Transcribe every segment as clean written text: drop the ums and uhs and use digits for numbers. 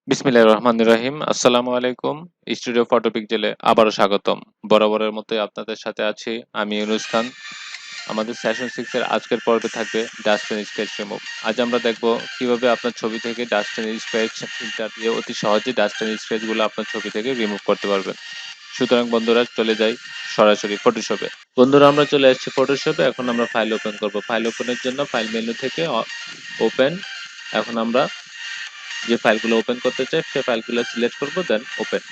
বিসমিল্লাহির রহমানির রহিম। আসসালামু আলাইকুম। স্টুডিও ফটো পিকজেলে আবারও স্বাগতম। বরাবরের মতোই আপনাদের সাথে আছি আমি ইউনুস খান। আমাদের সেশন 6 এর আজকের পর্বে থাকবে ডাস্ট এন্ড স্ক্র্যাচ রিমুভ। আজ আমরা দেখব কিভাবে আপনার ছবি থেকে ডাস্ট এন্ড স্ক্র্যাচ ফিল্টার দিয়ে অতি সহজে ডাস্ট এন্ড স্ক্র্যাচ গুলো আপনার ছবি থেকে রিমুভ করতে পারবেন। সুতরাং বন্ধুরা চলে যাই সরাসরি ফটোশপে। বন্ধুরা আমরা চলে আসছি ফটোশপে। এখন আমরা ফাইল ওপেন করব। ফাইল ওপেনের জন্য ফাইল মেনু থেকে ওপেন। এখন আমরা যে ফাইলগুলো ওপেন করতে চাই সেই ফাইলগুলো সিলেক্ট করব, দেন ওপেন।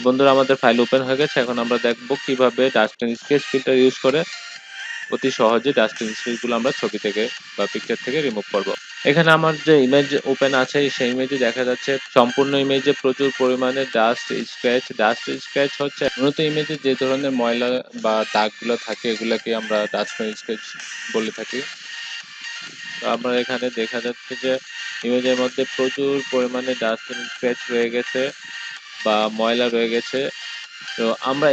বন্ধুরা আমাদের ফাইল ওপেন হয়ে গেছে। এখন আমরা দেখব কিভাবে dust and scratch filter use করে অতি সহজে ডাস্ট এন্ড স্কেচ গুলো আমরা ছবি থেকে বা পিকচার থেকে রিমুভ করব। এখানে আমার যে ইমেজ ওপেন আছে সেই ইমেজে দেখা যাচ্ছে সম্পূর্ণ ইমেজে প্রচুর পরিমাণে ডাস্ট স্ক্র্যাচ হচ্ছে। মূলত ইমেজে যে ধরনের ময়লা বা দাগগুলো থাকে এগুলোকে আমরা ডাস্ট এন্ড স্কেচ বলে থাকি। তো আমরা এখানে দেখা যাচ্ছে যে ইমেজের মধ্যে প্রচুর পরিমাণে ডাস্ট এন্ড স্ক্র্যাচ রয়ে গেছে বা ময়লা রয়ে গেছে। তো আমরা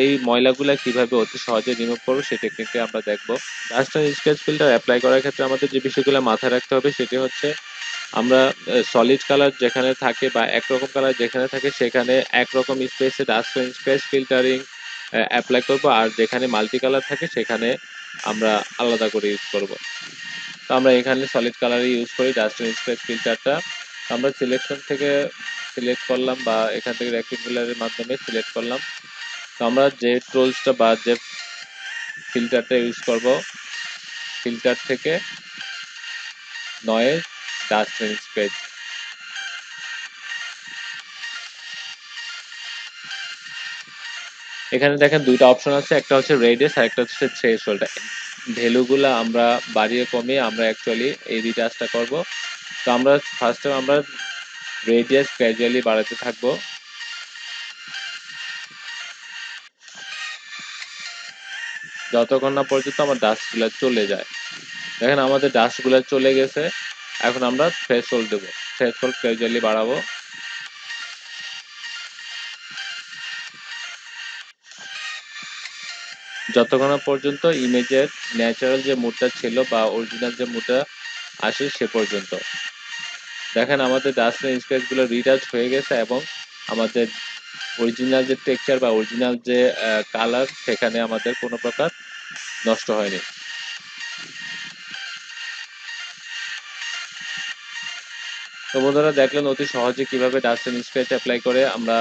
এই ময়লাগুলা কিভাবে অতি সহজে রিমুভ করবো সেই টেকনিকটা আমরা দেখবো। Dust and scratch filter apply করার ক্ষেত্রে আমাদের যে বিষয়গুলো মাথায় রাখতে হবে সেটি হচ্ছে আমরা সলিড কালার যেখানে থাকে বা একরকম কালার যেখানে থাকে সেখানে একরকম স্পেসে dust and scratch filtering apply করব, আর যেখানে মাল্টি কালার থাকে সেখানে আমরা আলাদা করে ইউজ করব। তো আমরা এখানে সলিড কালারই ইউজ করি ডাস্ট এন্ড স্ক্র্যাচ ফিল্টারটা। আমরা সিলেকশন থেকে সিলেক্ট করলাম বা এখান থেকে রেক্টেঙ্গুলারের মাধ্যমে সিলেক্ট করলাম। তো আমরা যে টুলসটা বা যে ফিল্টারটা ইউজ করব, ফিল্টার থেকে নয়েজ ডাস্ট এন্ড স্ক্র্যাচ। এখানে দেখেন দুইটা অপশন আছে, একটা হচ্ছে রেডিয়াস আর একটা হচ্ছে থ্রেশহোল্ড। ভ্যালুগুলো আমরা বাড়িয়ে কমিয়ে আমরা অ্যাকচুয়ালি এই রিটাচটা করব। তো আমরা ফার্স্টে আমরা রেডিয়াস গ্র্যাজুয়ালি বাড়াতে থাকবো যতক্ষণ না পর্যন্ত আমার ডাস্টগুলো চলে যায়। দেখেন আমাদের ডাস্টগুলো চলে গেছে। এখন আমরা থ্রেশহোল্ড দেবো, থ্রেশহোল্ড গ্র্যাজুয়ালি বাড়াবো। যতক্ষণ না পর্যন্ত ইমেজের ন্যাচারাল যে মুডটা ছিল বা অরিজিনাল যে মুডটা আসে সে পর্যন্ত। দেখেন আমাদের ডাস্ট এন্ড স্ক্র্যাচ গুলো রিটাচ হয়ে গেছে এবং আমাদের অরিজিনাল যে টেক্সচার বা অরিজিনাল যে কালার সেখানে আমাদের কোনো প্রকার নষ্ট হয়নি। তো বন্ধুরা দেখলেন অতি সহজে কিভাবে ডাস্ট এন্ড স্ক্র্যাচ অ্যাপ্লাই করে আমরা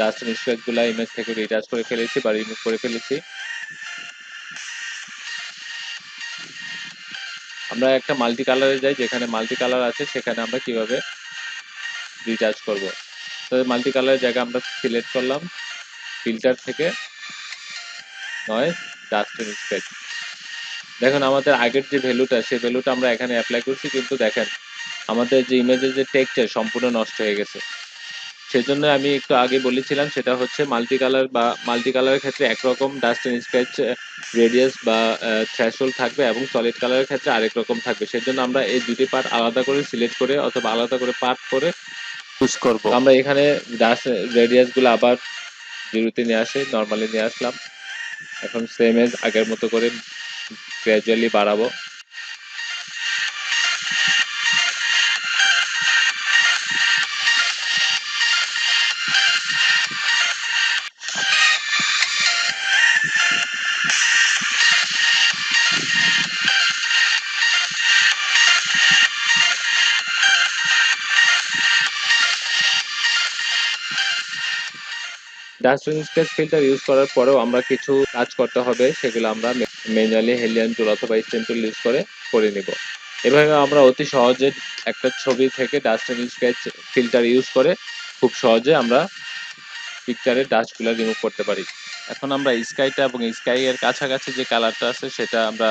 ডাস্ট এন্ড স্ক্র্যাচ গুলা ইমেজ থেকে রিটাচ করে ফেলেছি বা রিমুভ করে ফেলেছি। আমরা একটা মাল্টি কালারে যাই, যেখানে মাল্টি কালার আছে সেখানে আমরা কিভাবে রিটাচ করব। তো মাল্টি কালারের জায়গা আমরা সিলেক্ট করলাম, ফিল্টার থেকে নয়েজ ডাস্ট এন্ড স্ক্র্যাচ। দেখুন আমাদের আগের যে ভ্যালুটা সেই ভ্যালুটা আমরা এখানে অ্যাপ্লাই করছি, কিন্তু দেখেন আমাদের যে ইমেজের যে টেক্সচার সম্পূর্ণ নষ্ট হয়ে গেছে। সেজন্য আমি একটু আগে বলেছিলাম সেটা হচ্ছে মাল্টি কালার বা মাল্টি কালারের ক্ষেত্রে একরকম ডাস্ট এন্ড স্ক্র্যাচ রেডিয়াস বা থ্রেশহোল্ড থাকবে এবং সলিড কালারের ক্ষেত্রে আরেক রকম থাকবে। সেজন্য আমরা এই দুটি পার্ট আলাদা করে সিলেক্ট করে অথবা আলাদা করে পার্ট করে ইউজ করব। আমরা এখানে ডাস্ট রেডিয়াস গুলো আবার জিরোতে নিয়ে আসি, নর্মালি নিয়ে আসলাম। এখন সেম এজ আগের মতো করে গ্র্যাজুয়ালি বাড়াবো। Dust and scratch filter use করার পরেও আমরা কিছু কাজ করতে হবে, সেগুলো আমরা ম্যানুয়ালি হেলিয়ান টুল অথবা স্টেম টুল ইউজ করে নিব। এভাবে আমরা অতি সহজে একটা ছবি থেকে dust and scratch filter use করে খুব সহজে আমরা পিকচারের ডাস্টগুলো রিমুভ করতে পারি। এখন আমরা স্কাইটা এবং স্কাই এর কাছাকাছি যে কালারটা আছে সেটা আমরা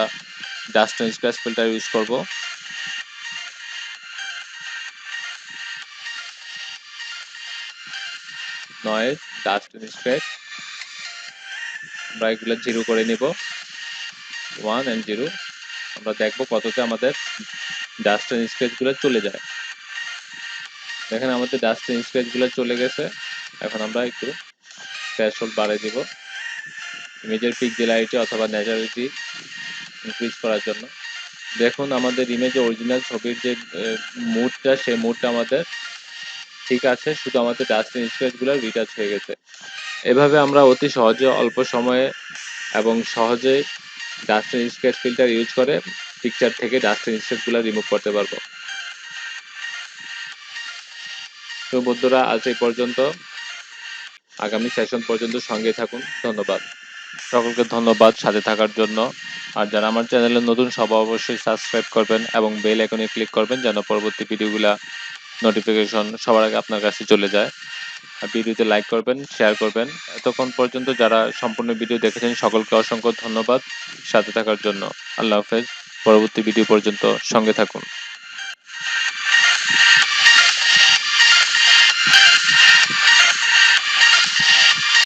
dust and scratch filter use করব। নয়েজ ডাস্ট এন্ড স্ক্র্যাচ আমরা এগুলো জিরো করে নিব, 1 and 0। আমরা দেখবো কততে আমাদের ডাস্ট এন্ড স্ক্র্যাচ গুলো চলে যায়। দেখেন আমাদের ডাস্ট এন্ড স্ক্র্যাচ গুলো চলে গেছে। এখন আমরা একটু থ্রেশহোল্ড বাড়িয়ে দিব ইমেজের পিক্সেলারিটি অথবা ন্যাচারালিটি ইনক্রিজ করার জন্য। দেখুন আমাদের ইমেজে অরিজিনাল ছবির যে মুডটা সেই মুডটা আমাদের ঠিক আছে, শুধু আমাদের ডাস্ট স্ক্র্যাচগুলো রিটাচ হয়ে গেছে। এভাবে আমরা অতি সহজে অল্প সময়ে এবং সহজে ডাস্ট স্ক্র্যাচ ফিল্টার ইউজ করে পিকচার থেকে ডাস্ট স্ক্র্যাচগুলো রিমুভ করতে পারবো। তো বন্ধুরা, আজ এই পর্যন্ত। আগামী সেশন পর্যন্ত সঙ্গে থাকুন। ধন্যবাদ সকলকে, ধন্যবাদ সাথে থাকার জন্য। আর যারা আমার চ্যানেলে নতুন, সবাই অবশ্যই সাবস্ক্রাইব করবেন এবং বেল আইকনে ক্লিক করবেন যেন পরবর্তী ভিডিওগুলা নোটিফিকেশন সবার আগে আপনার কাছে চলে যায়। আর ভিডিওতে লাইক করবেন, শেয়ার করবেন। এতক্ষণ পর্যন্ত যারা সম্পূর্ণ ভিডিও দেখেছেন সকলকে অসংখ্য ধন্যবাদ সাথে থাকার জন্য। আল্লাহ হাফেজ। পরবর্তী ভিডিও পর্যন্ত সঙ্গে থাকুন।